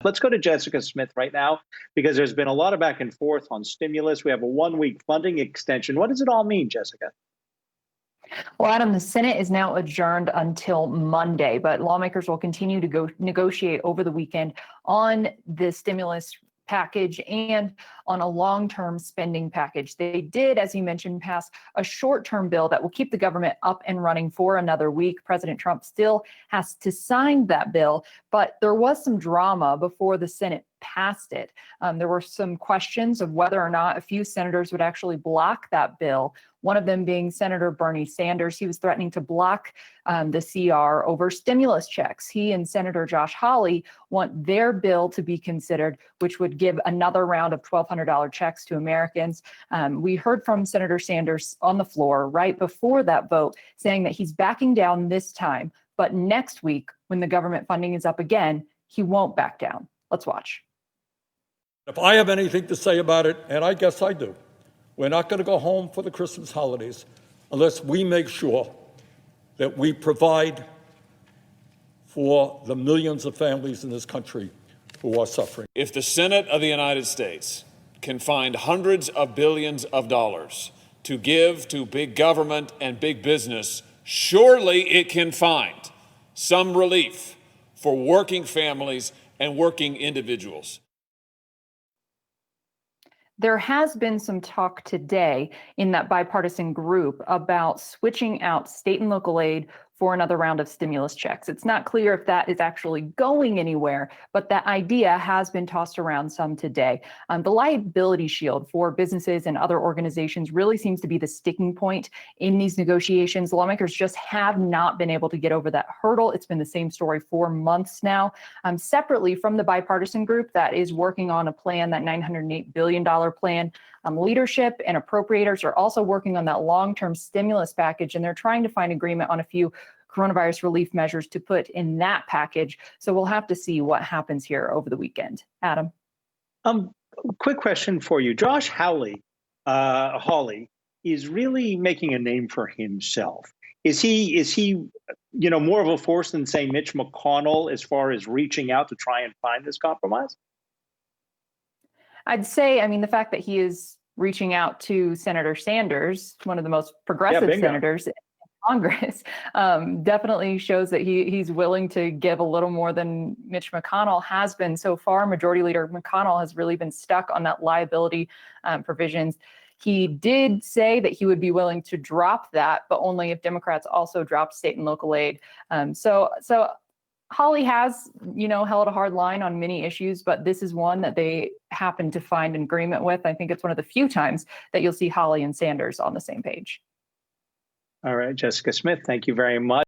Let's go to Jessica Smith right now, because there's been a lot of back and forth on stimulus. We have a 1-week funding extension. What does it all mean, Jessica? Well, Adam, the Senate is now adjourned until Monday, but lawmakers will continue to negotiate over the weekend on the stimulus package and on a long-term spending package. They did, as you mentioned, pass a short-term bill that will keep the government up and running for another week. President Trump still has to sign that bill, but there was some drama before the Senate passed it. There were some questions of whether or not a few senators would actually block that bill. One of them being Senator Bernie Sanders. He was threatening to block the CR over stimulus checks. He and Senator Josh Hawley want their bill to be considered, which would give another round of $1,200 checks to Americans. We heard from Senator Sanders on the floor right before that vote saying that he's backing down this time, but next week, when the government funding is up again, he won't back down. Let's watch. If I have anything to say about it, and I guess I do, we're not going to go home for the Christmas holidays unless we make sure that we provide for the millions of families in this country who are suffering. If the Senate of the United States can find hundreds of billions of dollars to give to big government and big business, surely it can find some relief for working families and working individuals. There has been some talk today in that bipartisan group about switching out state and local aid for another round of stimulus checks. It's not clear if that is actually going anywhere, but that idea has been tossed around some today. The liability shield for businesses and other organizations really seems to be the sticking point in these negotiations. Lawmakers just have not been able to get over that hurdle. It's been the same story for months now. Separately from the bipartisan group that is working on a plan, that $908 billion plan, leadership and appropriators are also working on that long-term stimulus package, and they're trying to find agreement on a few coronavirus relief measures to put in that package. So we'll have to see what happens here over the weekend. Adam. Quick question for you. Josh Hawley is really making a name for himself. Is he more of a force than, say, Mitch McConnell as far as reaching out to try and find this compromise? I'd say, the fact that he is reaching out to Senator Sanders, one of the most progressive senators in Congress, definitely shows that he's willing to give a little more than Mitch McConnell has been so far. Majority Leader McConnell has really been stuck on that liability provisions. He did say that he would be willing to drop that, but only if Democrats also dropped state and local aid. So Hawley has, held a hard line on many issues, but this is one that they happen to find an agreement with. I think it's one of the few times that you'll see Hawley and Sanders on the same page. All right, Jessica Smith, thank you very much.